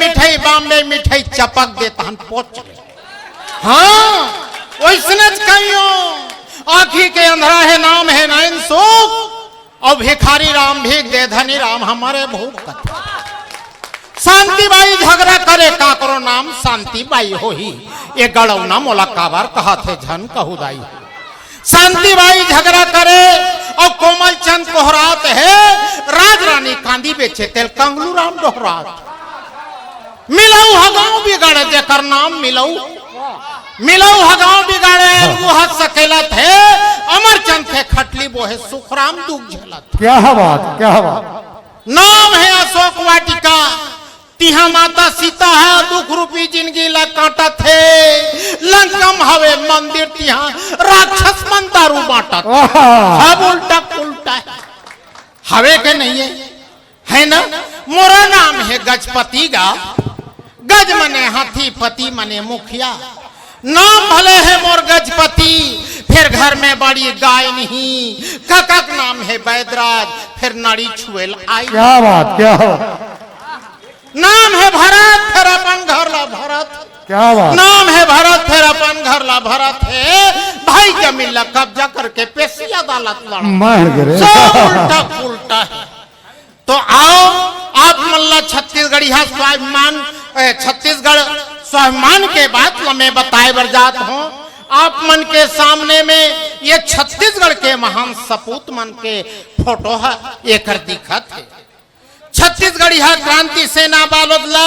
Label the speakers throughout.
Speaker 1: मिठाई बॉम्बे मिठाई चपक देता हम पोच हाँ वैसने कहियो आखी के अंधरा है नाम है नयन सुख और भिखारी राम भीख दे धनी राम हमारे भूख कथा शांति बाई झगड़ा करे काकरो नाम शांति बाई हो ही ये गड़ौना मोला काबार कहा थे झन कहूदाई शांति बाई झगड़ा करे और कोमल चंद कोहरात है राज रानी कांदी बेचे तेल कंगलू राम दोहरात मिलऊ हगाओ बिगाड़े जेकर नाम मिलऊ हगाओ बिगाड़े वो हद सकेला थे अमरचंद थे खटली वो है सुखराम दुख झेलत
Speaker 2: क्या बात
Speaker 1: नाम है अशोक वाटिका तिहा माता सीता है दुख रूपी जिंदगी ला काटा थे लंकम हवे मंदिर तिहा राक्षस मन दारू बांटा अब उल्टा उल्टा है हवे के नहीं है ना मोरा नाम है गजपति गा गज मने हाथी पति मने मुखिया नाम भले है मोर गजपति फिर घर में बड़ी गाय नहीं ककक नाम है बैदराज फिर नाड़ी छुएल आई
Speaker 2: क्या बात
Speaker 1: नाम है भरत फिर अपन घर ला भरत
Speaker 2: क्या बात
Speaker 1: नाम है भरत फिर अपन घर ला भरत है भाई जमीन ला कब्जा करके पेशी अदालत लड़ा सब उल्टा उल्टा है तो आओ आप मल्ला छत्तीसगढ़ स्वाभिमान छत्तीसगढ़ स्वाभिमान के बात मैं बताए बरजात हूँ आप मन के सामने में ये छत्तीसगढ़ के महान सपूत मन के फोटो है एक दिखत है छत्तीसगढ़ यह क्रांति सेना बालोदला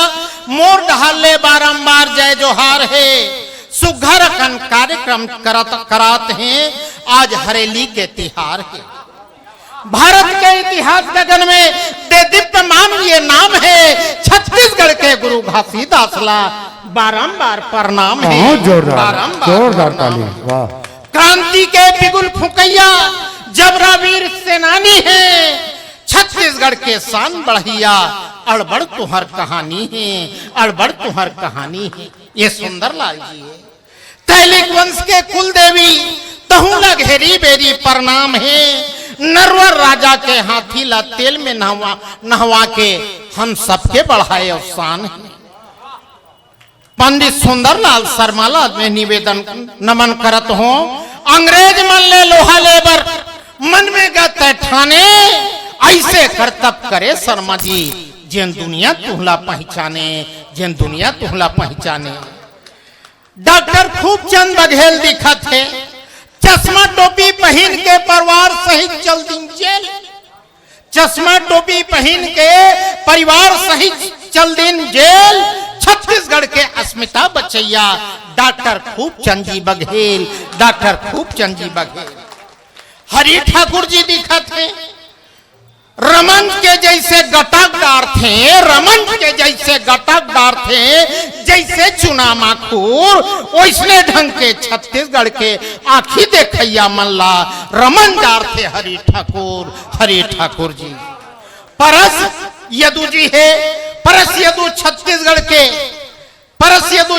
Speaker 1: मोर ढाले बारंबार जय जोहार है सुघर कन कार्यक्रम करात हैं आज हरेली के तिहार है भारत के इतिहास गगन में दे दिव्य मानवीय नाम है छत्तीसगढ़ के गुरु घासीदास ला बारंबार प्रणाम है
Speaker 2: जोरदार ताली वाह
Speaker 1: क्रांति के बिगुल फुकैया जबरा वीर सेनानी है छत्तीसगढ़ के शान बढ़िया अड़बड़ तुहर कहानी है अड़बड़ तुहर कहानी है ये सुंदर लाल जी है तैलिक वंश के कुल देवी तहुला घेरी बेरी प्रणाम है नरवर राजा के हाथी ला तेल में नहवा के हम सबके बढ़ाए अवसान है पंडित सुंदरलाल शर्माला में निवेदन नमन करत हो अंग्रेज मन ले लोहा लेबर मन में गए ठाने ऐसे करतब करे शर्मा जी जिन दुनिया तुहला पहचाने जिन दुनिया तुहला पहचाने डॉक्टर खूबचंद बघेल दिखत है चश्मा टोपी पहन के परिवार सहित चल दिन जेल चश्मा टोपी पहन के परिवार सहित चल दिन जेल छत्तीसगढ़ के अस्मिता बचैया डॉक्टर खूबचंद जी बघेल डॉक्टर खूबचंद जी बघेल हरि ठाकुर जी दिखत है रमन के जैसे गटकदार थे रमन के जैसे गटकदार थे जैसे चुना माखूर वैसने ढंग के छत्तीसगढ़ के आखी देखैया मल्ला रमनदार थे हरि ठाकुर जी परस यदु जी है परस यदु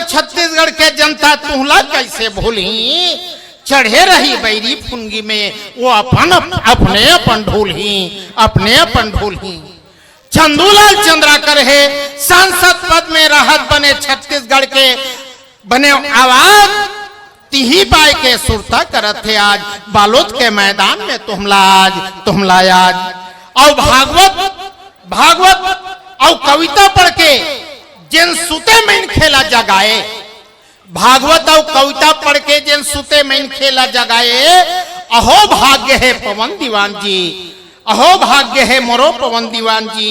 Speaker 1: छत्तीसगढ़ के जनता तुहला कैसे भूली चढ़े रही बैरी फुनगी में वो अपने अपन ढोल ही चंदूलाल चंद्राकर है सांसद पद में राहत बने छत्तीसगढ़ के बने आवाज तिही पाए के सुरता करत थे आज बालोद के मैदान में तुमला आज और भागवत और कविता पढ़ के जिन सुते में खेला जगाए भागवत और कविता पढ़ के जिन सुते में खेला जगाए अहो भाग्य है पवन दीवान जी अहो भाग्य है मोरो पवन दीवान जी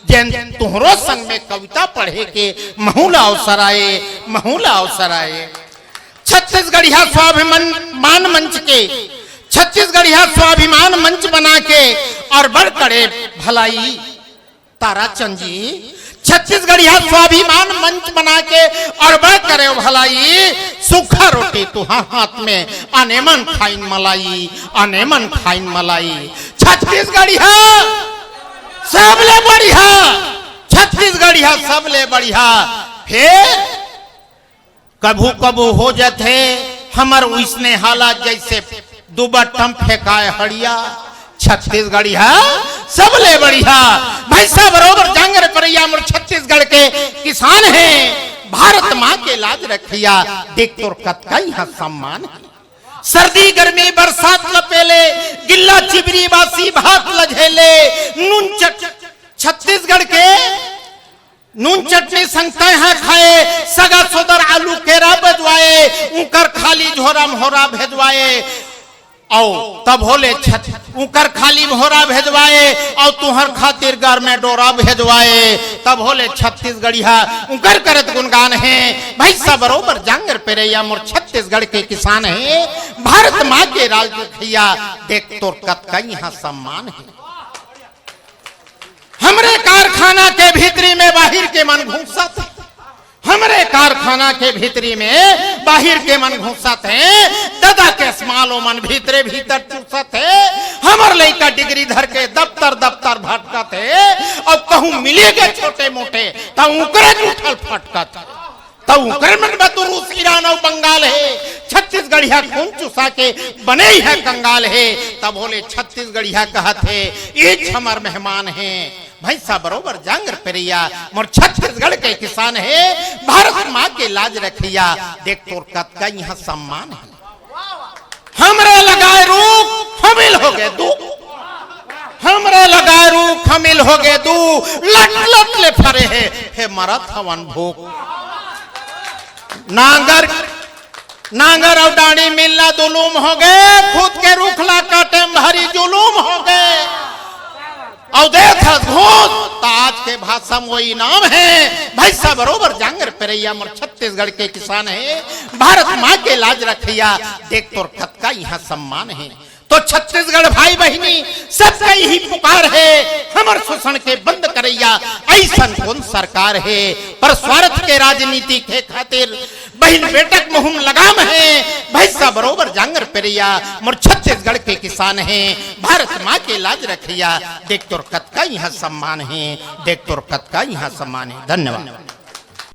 Speaker 1: जिन तुहरो संग में कविता पढ़े के महूला अवसर आए छत्तीसगढ़िया स्वाभिमान मंच बना के और बड़ करे भलाई ताराचंद जी छत्तीसगढ़िया स्वाभिमान मंच बना के और बड़ करे भलाई सूखा रोटी तुहार हाथ में अनेमन खाइन मलाई छत्तीसगढ़िया सबले बढ़िया फिर कभू हो जाते हमर उसने हालात जैसे दुबट्टम फेंकाए हड़िया छत्तीसगढ़िया सबले बढ़िया भाई सब बरोबर जांगर परिया मोर छत्तीसगढ़ के किसान है, भारत माँ के लाज रखिया, देख तोर कत का यहाँ सम्मान है। सर्दी गर्मी बरसात लपेले, गिल्ला चिबरी बासी भात लझेले, नून छत्तीसगढ़ के नून चटनी संगता है खाए, सगा सोदर आलू केरा बजवाए, उकर खाली झोरा मोहरा भेजवाए, और तब होले उकर खाली मोहरा भेजवाए, और तुहर खातिर घर में डोरा भेजवाए, तब होले छत्तीसगढ़िया उकर करत गुणगान है। भाई सब बरोबर जांगर पेरैया मोर छत्तीसगढ़ के किसान है, भारत माँ के राज रखिया, देख तोर कत का यहाँ सम्मान है। हमरे कारखाना के भीतरी में बाहिर के मन घुसत है, हमरे कारखाना के भीतरी में बाहिर के मन घुसत है, दादा के स्मालो मन भीतरे भीतर चूसत है। हमर लइका डिग्री धर के दफ्तर दफ्तर भटकत है, और कहूं मिलेगे छोटे मोटे तब उकरे उठल फटकत है, तब उकरे मन में तो रूस ईरान और बंगाल है, छत्तीसगढ़िया खून चुसा के बने ही है कंगाल है। तब बोले छत्तीसगढ़िया कहत है ये हमर मेहमान है। भाई साहब बरोबर जांगर पेरिया मोर छत्तीसगढ़ के किसान है, भारत माँ के लाज रखिया, देख तोर कत का यहाँ सम्मान है। हमरे लगाए रूख हमिल हो गए दू, हमरे लगाए रूख हमिल हो गए दू, लट लट ले फरे है मरत हवन भूख। नांगर और डांडी मिलना जुलूम हो गए, खुद के रुखला काटे भारी जुलूम हो गए, और देखा घोष आज के भाषा में वही नाम है। भाई साहब बरोबर जांगर पेरैया मोर छत्तीसगढ़ के किसान है, भारत माँ के लाज रखिया, देख तोर कत का यहाँ सम्मान है। तो छत्तीसगढ़ भाई बहनी सबका यही पुकार है, हमर शोषण के बंद करैया, ऐसा कौन सरकार है, पर स्वार्थ के राजनीति के खातिर बहन बेटक मुहुम लगाम है। भाई साहब बरोबर जांगर पेरिया मोर छत्तीसगढ़ के किसान है, भारत माँ के लाज रखिया, देख तोर कत का यहाँ सम्मान है, देख तोर कत का यहाँ सम्मान है। धन्यवाद।